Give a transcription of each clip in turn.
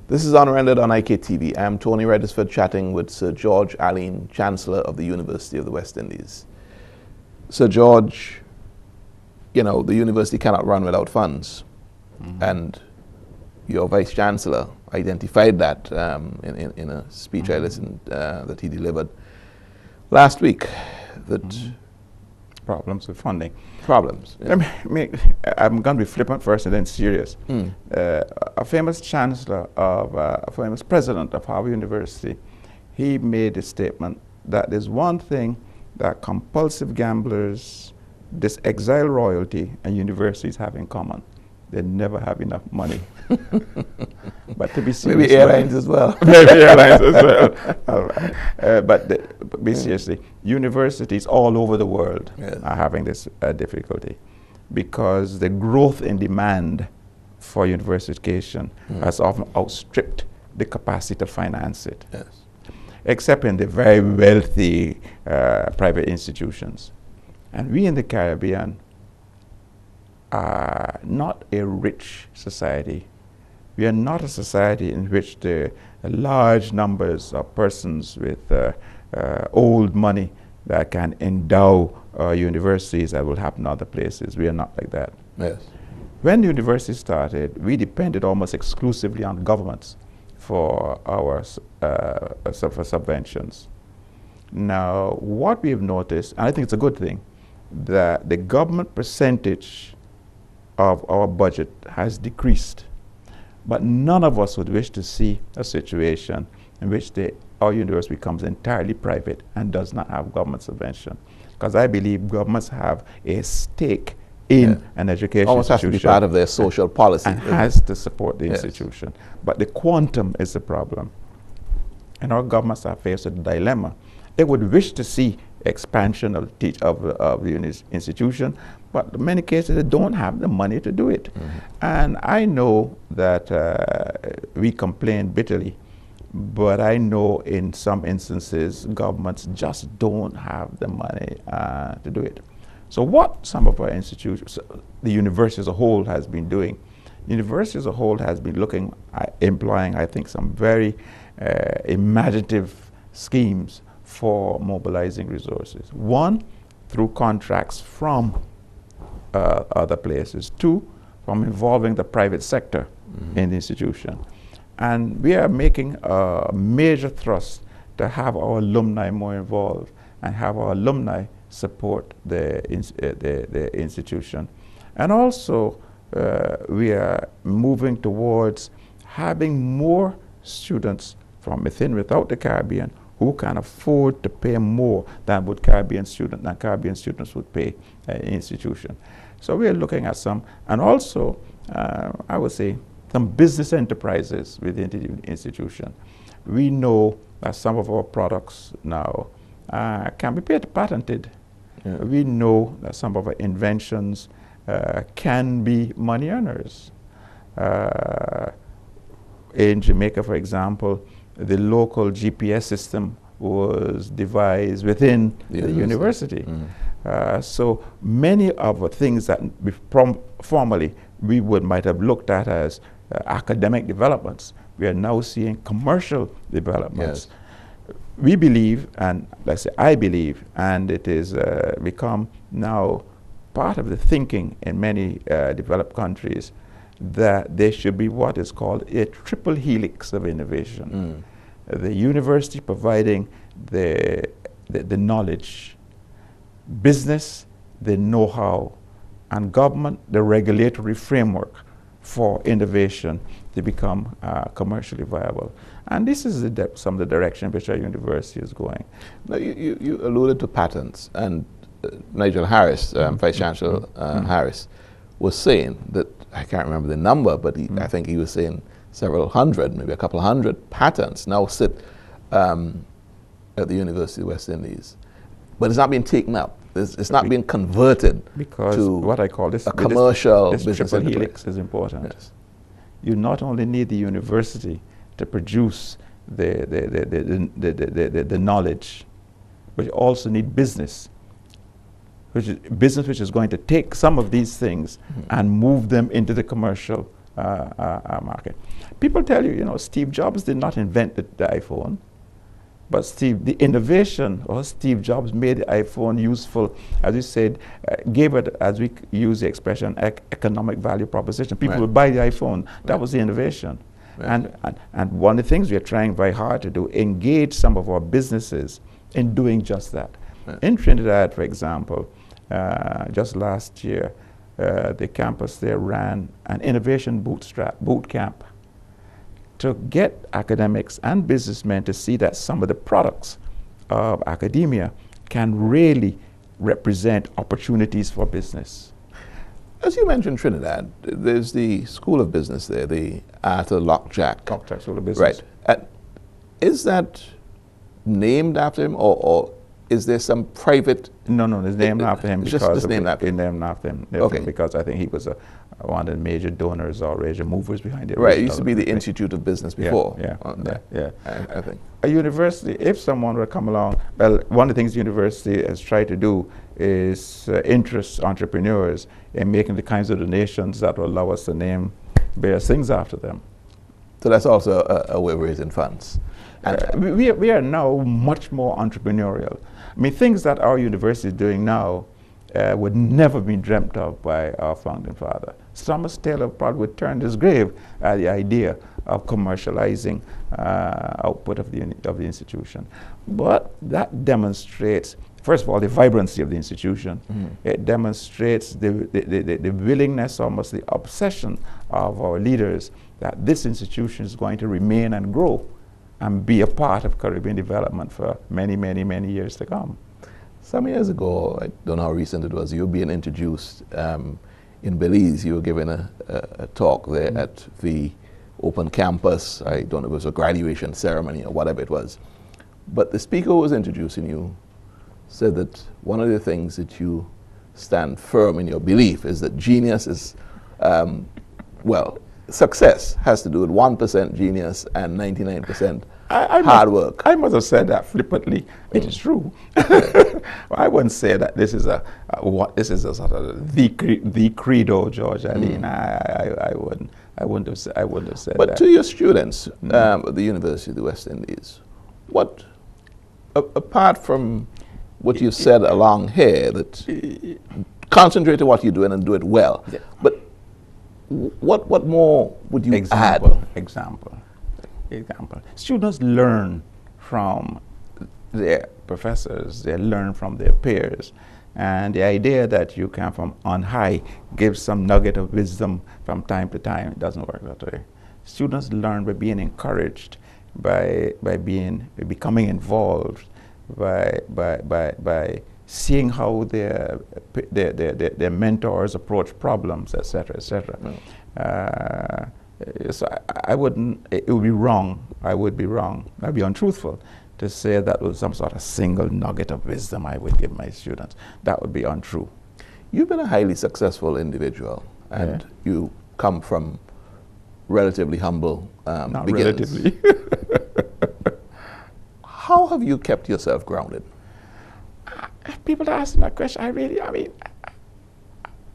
This is Unrendered on IKTV. I'm Tony Regisford chatting with Sir George Alleyne, Chancellor of the University of the West Indies. Sir George, you know, the university cannot run without funds. And your Vice-Chancellor identified that in a speech I listened that he delivered last week. That Problems with funding. Problems. Yeah. I'm going to be flippant first and then serious. A famous chancellor of, a famous president of Harvard University, he made a statement that there's one thing that compulsive gamblers, this exile royalty, and universities have in common. They never have enough money. But to be serious, maybe airlines as well. Maybe airlines as well. All right. But be seriously, universities all over the world are having this difficulty because the growth in demand for university education has often outstripped the capacity to finance it. Yes. Except in the very wealthy private institutions. And we in the Caribbean are not a rich society. We are not a society in which the large numbers of persons with old money that can endow universities that will happen in other places. We are not like that. Yes. When the university started, we depended almost exclusively on governments for our for subventions. Now, what we have noticed, and I think it's a good thing, that the government percentage of our budget has decreased. But none of us would wish to see a situation in which our university becomes entirely private and does not have government subvention. Because I believe governments have a stake in an education almost institution. has to be part of their social policy. And has to support the institution. But the quantum is the problem. And our governments are faced with a dilemma. They would wish to see expansion of the institution, but in many cases they don't have the money to do it. And I know that we complain bitterly, but I know in some instances governments just don't have the money to do it. So what some of our institutions, the university as a whole has been doing, the university as a whole has been looking, employing I think some very imaginative schemes for mobilizing resources. One, through contracts from other places. Two, from involving the private sector in the institution. And we are making a major thrust to have our alumni more involved and have our alumni support the institution. And also, we are moving towards having more students from without the Caribbean who can afford to pay more than Caribbean students would pay institution. So we are looking at some, and also I would say some business enterprises within the institution. We know that some of our products now can be patented. We know that some of our inventions can be money earners. In Jamaica, for example, the local GPS system was devised within the university. So many of the things that formerly we might have looked at as academic developments, we are now seeing commercial developments. Yes. We believe, and let's say I believe, and it is become now part of the thinking in many developed countries, that there should be what is called a triple helix of innovation. The university providing the knowledge, business, the know-how, and government, the regulatory framework for innovation to become commercially viable. And this is some of the direction which our university is going. Now, you alluded to patents, and Nigel Harris, Vice-Chancellor Harris, was saying that, I can't remember the number, but I think he was saying several hundred, maybe a couple of hundred patents now sit at the University of the West Indies. But it's not being taken up. It's not being converted because to what I call this commercial this business triple helix is important. Yes. You not only need the university to produce the knowledge, but you also need business business which is going to take some of these things and move them into the commercial market. People tell you, Steve Jobs did not invent the iPhone, but the innovation, or Steve Jobs made the iPhone useful, as you said, gave it, as we use the expression, economic value proposition. People would buy the iPhone. That was the innovation. Right. And one of the things we are trying very hard to do, engage some of our businesses in doing just that. Right. In Trinidad, for example, just last year, the campus there ran an innovation boot camp to get academics and businessmen to see that some of the products of academia can really represent opportunities for business. As you mentioned Trinidad, there's the School of Business there, the Arthur Lockjack. Lockjack School of Business. Right. Is that named after him, or is there some private? No, it's named after him. Just named after him. Named after him. Okay. Because I think he was one of the major donors or major movers behind it. Right. It used to be the Institute of Business before. Yeah. I think. A university, if someone were to come along, well, one of the things the university has tried to do is interest entrepreneurs in making the kinds of donations that will allow us to name various things after them. So that's also a way of raising funds. We are now much more entrepreneurial. I mean, things that our university is doing now would never be dreamt of by our founding father. Thomas Taylor probably would turn his grave at the idea of commercializing output of the institution. But that demonstrates, first of all, the vibrancy of the institution. It demonstrates the willingness, almost the obsession of our leaders that this institution is going to remain and grow and be a part of Caribbean development for many, many, many years to come. Some years ago, I don't know how recent it was, you were being introduced in Belize. You were giving a talk there at the open campus. I don't know if it was a graduation ceremony or whatever it was. But the speaker who was introducing you said that one of the things that you stand firm in your belief is that genius is, success has to do with 1% genius and 99% hard work. I must have said that flippantly. It is true. I wouldn't say that this is a sort of the credo, George Alleyne. I wouldn't have said that. But to your students at the University of the West Indies, what, apart from what you've said along here, that concentrate on what you're doing and do it well, but what more would you add? Example. Students learn from their professors, they learn from their peers. And the idea that you can from on high give some nugget of wisdom from time to time, it doesn't work that way. Students learn by being encouraged, by becoming involved, by seeing how their mentors approach problems, etc., etc. So I wouldn't, it would be wrong, I'd be untruthful to say that was some sort of single nugget of wisdom I would give my students. That would be untrue. You've been a highly successful individual, and you come from relatively humble Not beginnings. relatively. How have you kept yourself grounded? People ask that question,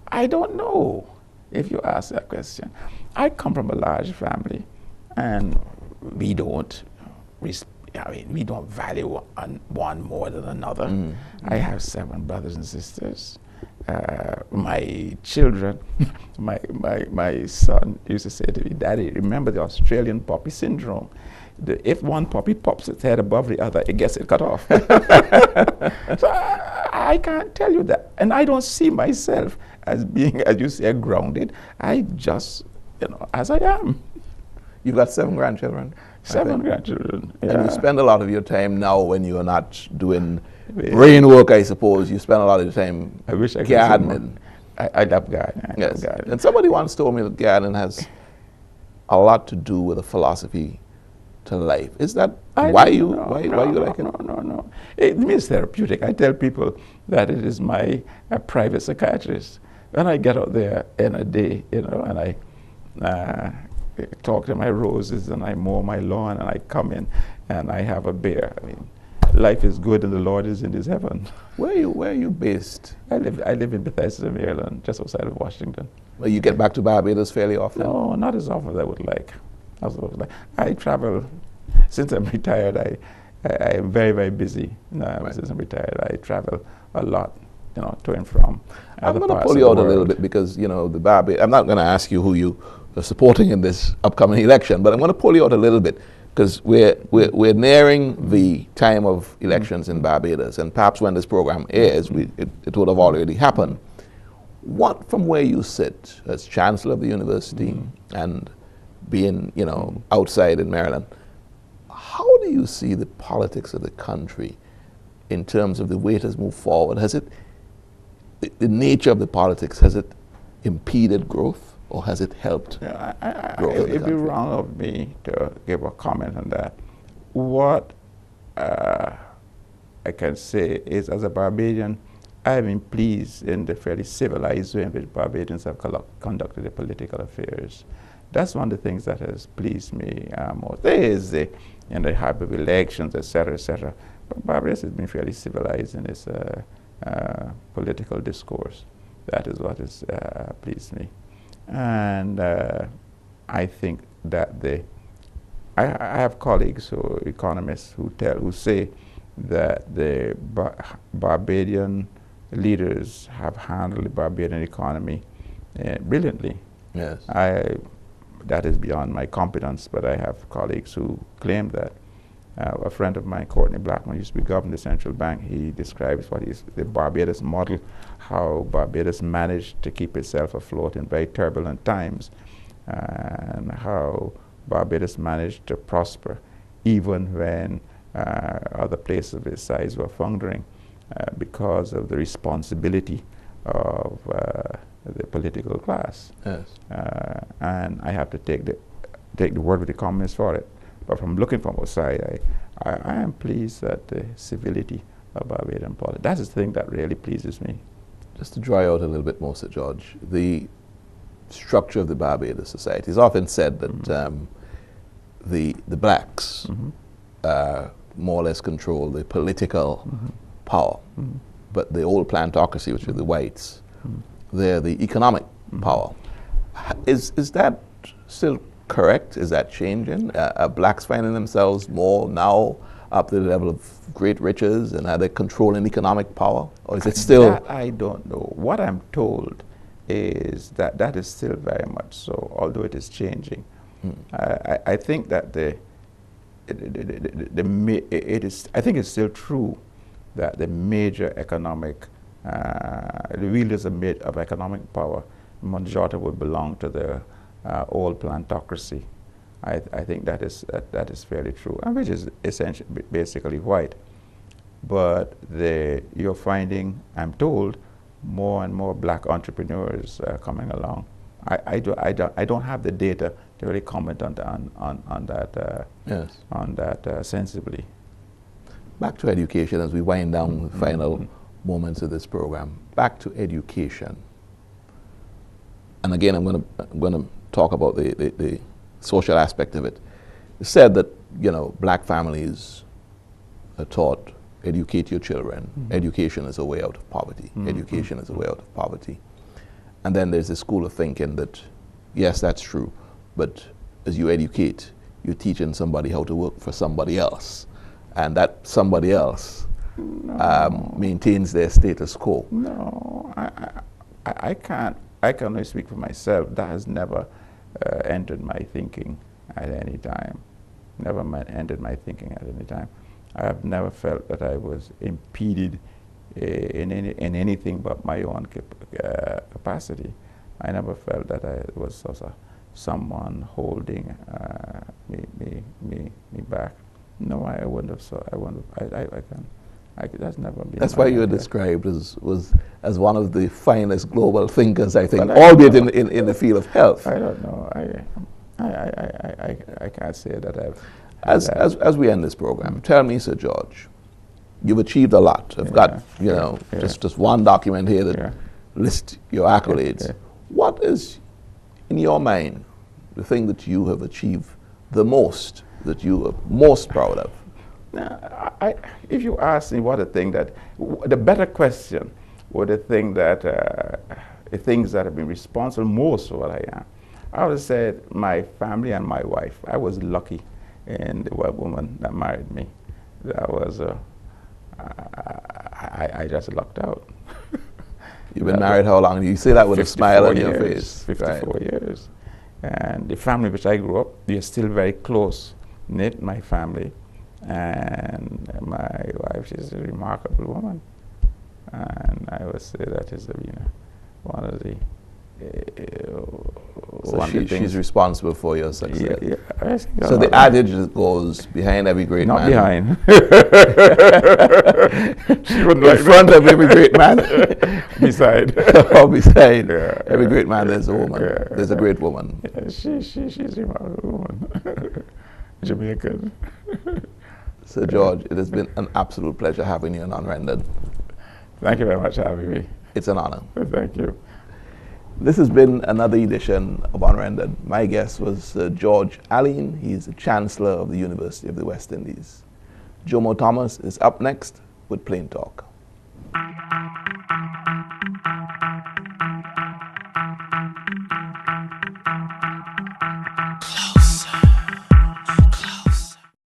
I don't know if you ask that question. I come from a large family, and we don't value one more than another. I have 7 brothers and sisters. My children, my son used to say to me, "Daddy, remember the Australian puppy syndrome? If one puppy pops its head above the other, it gets it cut off." So I can't tell you that. And I don't see myself as being, as you say, grounded. I just, as I am. You've got 7 grandchildren? 7 grandchildren. Yeah. And you spend a lot of your time now when you're not doing brain work, I suppose. You spend a lot of your time I wish I could gardening. I love gardening. Yes. And somebody once told me that gardening has a lot to do with a philosophy to life. Is that why you like it? No. It means therapeutic. I tell people that it is my private psychiatrist. When I get out there in a day, and I talk to my roses and I mow my lawn and I come in and I have a beer. life is good and the Lord is in his heaven. Where are you based? I live in Bethesda, Maryland, just outside of Washington. Well, you get back to Barbados fairly often? No, not as often as I would like. I travel, since I'm retired, I am very, very busy. Right. Since I'm retired, I travel a lot, to and from. I'm going to pull you out a little bit because, the Barbados, I'm not going to ask you who you are supporting in this upcoming election, but I'm going to pull you out a little bit because we're nearing the time of elections in Barbados, and perhaps when this program airs, it would have already happened. What, from where you sit as Chancellor of the University and being, outside in Maryland, how do you see the politics of the country in terms of the way it has moved forward? Has it, the nature of the politics, has it impeded growth or has it helped growth? It'd be wrong of me to give a comment on that. What I can say is, as a Barbadian, I have been pleased in the fairly civilized way in which Barbadians have conducted their political affairs. That's one of the things that has pleased me most. There is the hype of elections, etc., etc. But Barbados has been fairly civilized in its political discourse. That is what has pleased me. And I think that I have colleagues economists who say that the Barbadian leaders have handled the Barbadian economy brilliantly. Yes. That is beyond my competence, but I have colleagues who claim that. A friend of mine, Courtney Blackman, used to be governor of the central bank. He describes what is the Barbados model, how Barbados managed to keep itself afloat in very turbulent times, and how Barbados managed to prosper even when other places of its size were foundering because of the responsibility of the political class. Yes. And I have to take the word with the economists for it. But from looking from outside, I am pleased at the civility of Barbadian politics. That's the thing that really pleases me. Just to dry out a little bit more, Sir George, the structure of the Barbados society. It's often said that the blacks more or less control the political power, but the old plantocracy, which are the whites, they're the economic power. Is that still correct? Is that changing? Are blacks finding themselves more now up to the level of great riches, and are they controlling economic power? Or is it still? That I don't know. What I'm told is that that is still very much so, although it is changing. I think that I think it's still true that the major economic, the wielders of economic power, majority would belong to the old plantocracy. I think that is fairly true, and which is essentially basically white. But you're finding, I'm told, more and more black entrepreneurs coming along. I don't have the data to really comment on that Yes. on that sensibly. Back to education as we wind down the final moments of this program. Back to education. And again, I'm going to talk about the social aspect of it. It's said that, black families are taught, educate your children. Education is a way out of poverty. Education is a way out of poverty. And then there's a school of thinking that, yes, that's true, but as you educate, you're teaching somebody how to work for somebody else. And that somebody else maintains their status quo. No, I can't. I can only speak for myself. That has never entered my thinking at any time. Never entered my thinking at any time. I have never felt that I was impeded in anything but my own capacity. I never felt that I was sort of someone holding me back. No, I wouldn't have. So I wouldn't. That's never been. That's why you were described as one of the finest global thinkers, I think, albeit in the field of health. I don't know. I can't say that I've. As we end this program, tell me, Sir George, you've achieved a lot. I've got just one document here that lists your accolades. What is, in your mind, the thing that you have achieved the most, that you are most proud of? Now, if you ask me what I think that, the better question would the thing that, the things that have been responsible most for what I am, I would have said my family and my wife. I was lucky in the woman that married me. That was, I just lucked out. You've been married how long? You say that with a smile on your face. 54 years. And the family which I grew up, they're still very close knit, my family. And my wife, she's a remarkable woman. And I would say that is one of the she's responsible for your success. Yeah, so the adage goes, behind every great not man. Not behind. She wouldn't in front of every great man. Beside. Or beside. Every great man, there's a woman. There's a great woman. Yeah, she's a remarkable woman. Jamaican. Sir George, it has been an absolute pleasure having you on Unrendered. Thank you very much for having me. It's an honor. Thank you. This has been another edition of Unrendered. My guest was Sir George Alleyne. He's the Chancellor of the University of the West Indies. Jomo Thomas is up next with Plain Talk.